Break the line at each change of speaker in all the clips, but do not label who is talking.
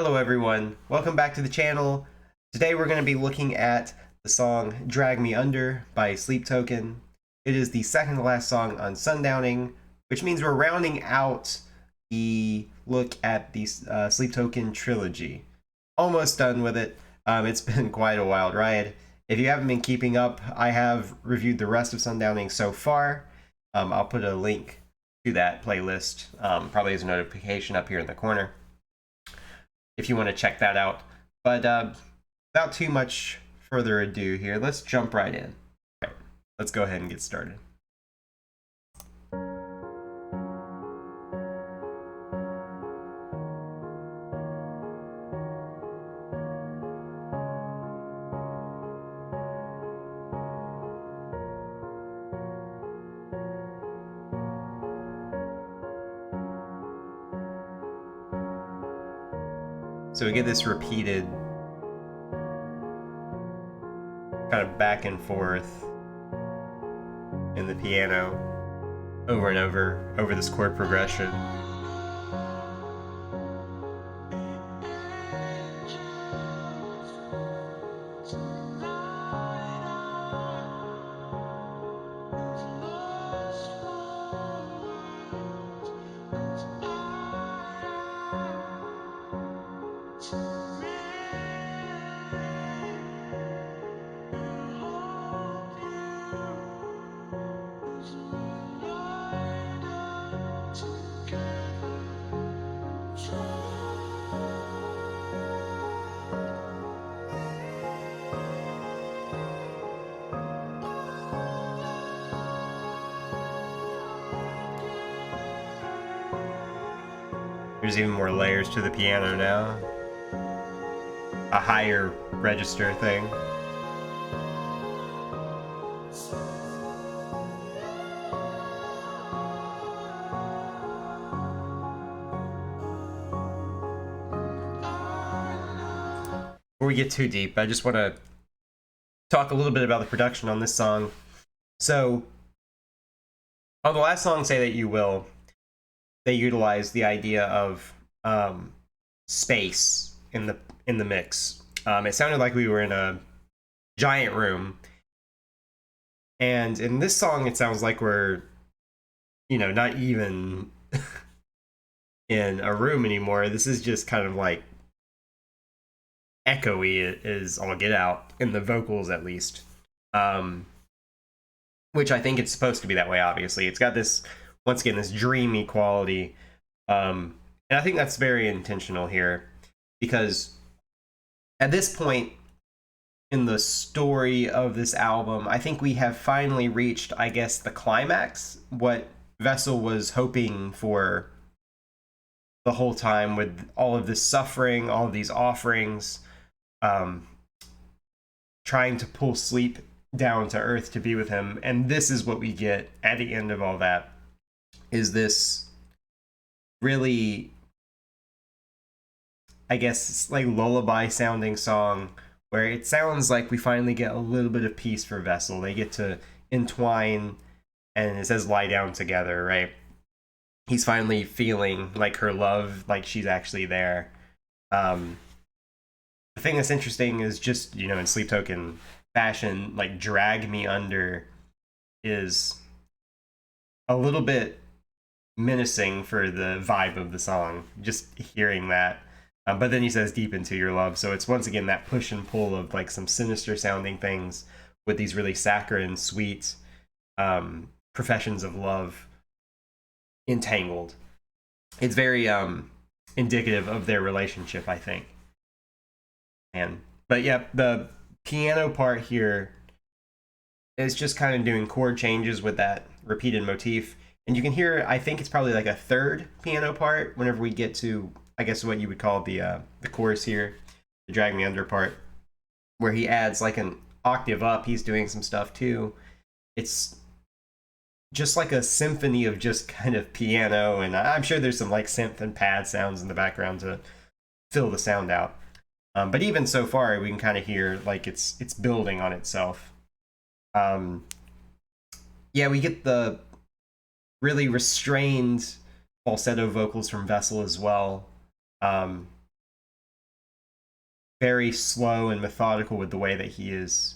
Hello everyone, welcome back to the channel. Today we're going to be looking at the song Drag Me Under by Sleep Token. It is the second to last song on Sundowning, which means we're rounding out the look at the Sleep Token trilogy. Almost done with it. It's been quite a wild ride. If you haven't been keeping up, I have reviewed the rest of Sundowning so far. I'll put a link to that playlist, probably as a notification up here in the corner, if you want to check that out. But without too much further ado here, let's jump right in. All right, let's go ahead and get started. So we get this repeated kind of back and forth in the piano over and over this chord progression. There's even more layers to the piano now. A higher register thing. Before we get too deep, I just want to talk a little bit about the production on this song. So, on the last song, Say That You Will, they utilize the idea of space in the mix. It sounded like we were in a giant room, and in this song, it sounds like we're, not even in a room anymore. This is just kind of like echoey is all get out in the vocals, at least. Which I think it's supposed to be that way. Obviously, it's got this, once again, this dreamy quality, and I think that's very intentional here, because at this point in the story of this album, I think we have finally reached, I guess, the climax, what Vessel was hoping for the whole time, with all of this suffering, all of these offerings, trying to pull Sleep down to earth to be with him. And this is what we get at the end of all that, is this really, I guess, like lullaby sounding song, where it sounds like we finally get a little bit of peace for Vessel. They get to entwine, and it says lie down together, right? He's finally feeling like her love, like she's actually there. The thing that's interesting is just, in Sleep Token fashion, like Drag Me Under is a little bit menacing for the vibe of the song, just hearing that. But then he says deep into your love, so it's once again that push and pull of like some sinister sounding things with these really saccharine, sweet professions of love entangled. It's very indicative of their relationship, I think. But yeah, the piano part here is just kind of doing chord changes with that repeated motif. And you can hear, I think it's probably like a third piano part whenever we get to, I guess, what you would call the chorus here, the Drag Me Under part, where he adds like an octave up. He's doing some stuff too. It's just like a symphony of just kind of piano, and I'm sure there's some like synth and pad sounds in the background to fill the sound out. But even so far, we can kind of hear like it's building on itself. Yeah, we get the really restrained falsetto vocals from Vessel as well. very slow and methodical with the way that he is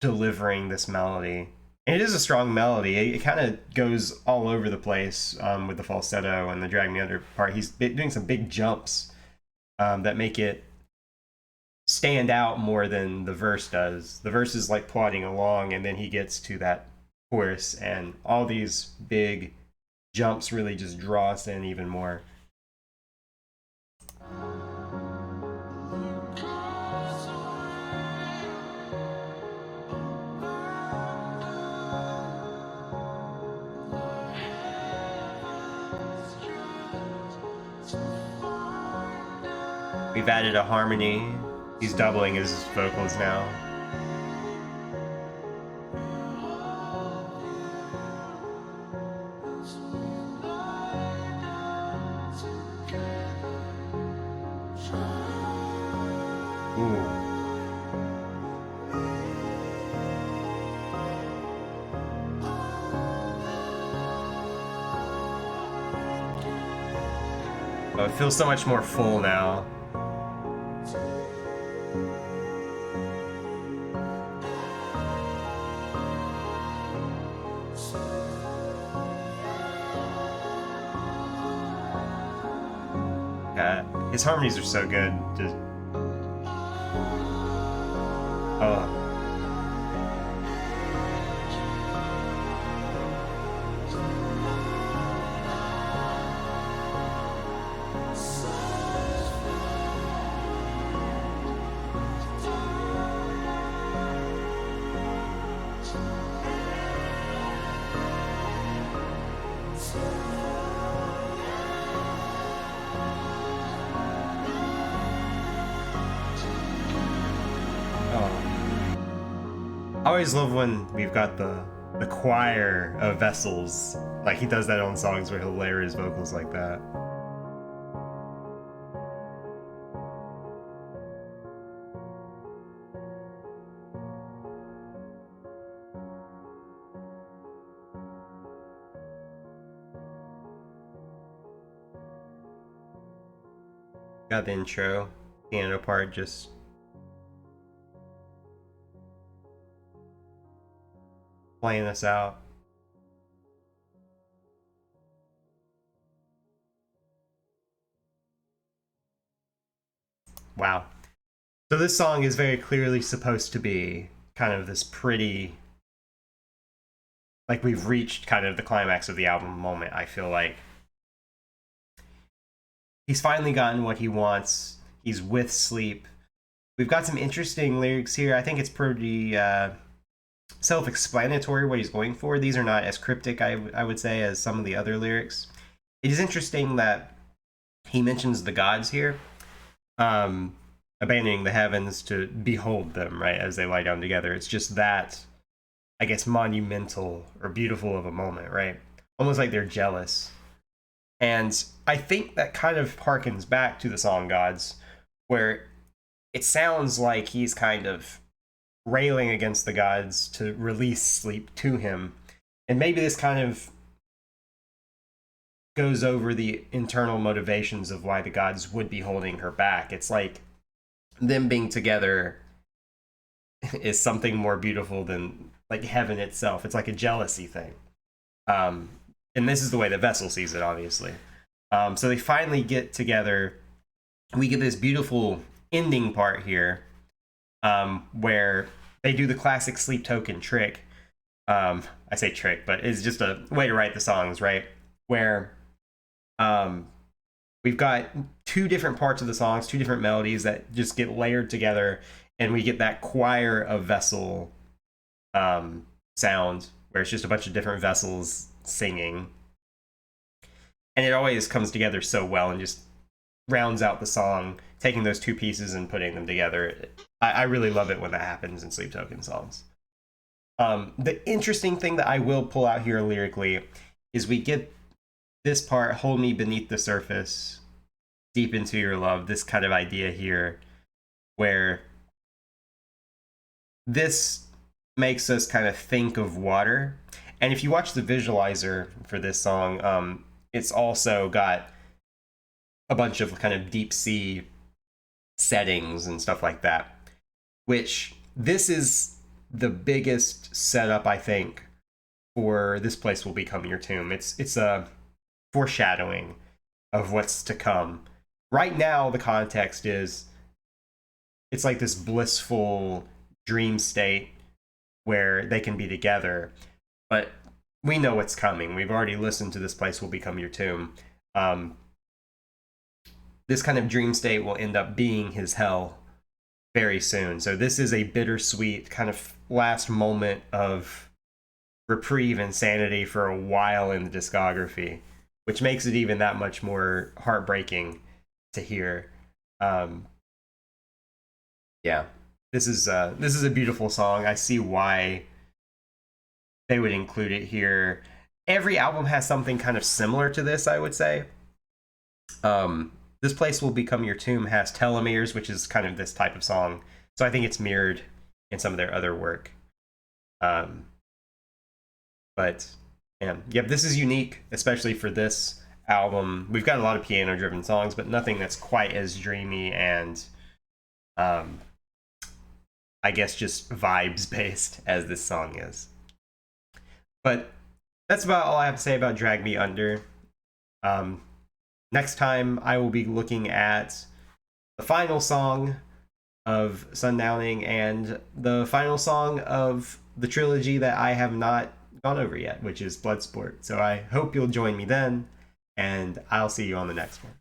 delivering this melody. And it is a strong melody. It kind of goes all over the place with the falsetto and the drag me under part. He's doing some big jumps that make it stand out more than the verse does. The verse is like plodding along, and then he gets to that chorus, and all these big jumps really just draw us in even more. We've added a harmony. He's doubling his vocals now. Ooh. Oh, it feels so much more full now. His harmonies are so good. Just oh. I always love when we've got the choir of vessels. Like he does that on songs where he'll layer his vocals like that. Got the intro, piano part just playing us out. Wow. So this song is very clearly supposed to be kind of this pretty, like we've reached kind of the climax of the album moment, I feel like. He's finally gotten what he wants. He's with Sleep. We've got some interesting lyrics here. I think it's pretty self-explanatory what he's going for. These are not as cryptic, I would say, as some of the other lyrics. It is interesting that he mentions the gods here, abandoning the heavens to behold them, right, as they lie down together. It's just that, I guess, monumental or beautiful of a moment, right? Almost like they're jealous. And I think that kind of harkens back to the song Gods, where it sounds like he's kind of railing against the gods to release Sleep to him. And maybe this kind of goes over the internal motivations of why the gods would be holding her back. It's like them being together is something more beautiful than like heaven itself. It's like a jealousy thing. And this is the way that Vessel sees it, obviously. So they finally get together. We get this beautiful ending part here where they do the classic Sleep Token trick. I say trick, but it's just a way to write the songs, right? Where we've got two different parts of the songs, two different melodies that just get layered together, and we get that choir of vessel sound where it's just a bunch of different vessels singing. And it always comes together so well and just rounds out the song, taking those two pieces and putting them together. I really love it when that happens in Sleep Token songs. The interesting thing that I will pull out here lyrically is we get this part, hold me beneath the surface, deep into your love, this kind of idea here, where this makes us kind of think of water. And if you watch the visualizer for this song, it's also got a bunch of kind of deep sea settings and stuff like that. Which this is the biggest setup, I think, for This Place Will Become Your Tomb. It's a foreshadowing of what's to come. Right now, the context is it's like this blissful dream state where they can be together, but we know what's coming. We've already listened to This Place Will Become Your Tomb. This kind of dream state will end up being his hell very soon. So this is a bittersweet kind of last moment of reprieve and sanity for a while in the discography, which makes it even that much more heartbreaking to hear. Yeah, this is a beautiful song. I see why they would include it here. Every album has something kind of similar to this, I would say. This Place Will Become Your Tomb has Telomeres, which is kind of this type of song. So I think it's mirrored in some of their other work. But yeah, this is unique, especially for this album. We've got a lot of piano-driven songs, but nothing that's quite as dreamy and, I guess, just vibes-based as this song is. But that's about all I have to say about Drag Me Under. Next time, I will be looking at the final song of Sundowning and the final song of the trilogy that I have not gone over yet, which is Bloodsport. So I hope you'll join me then, and I'll see you on the next one.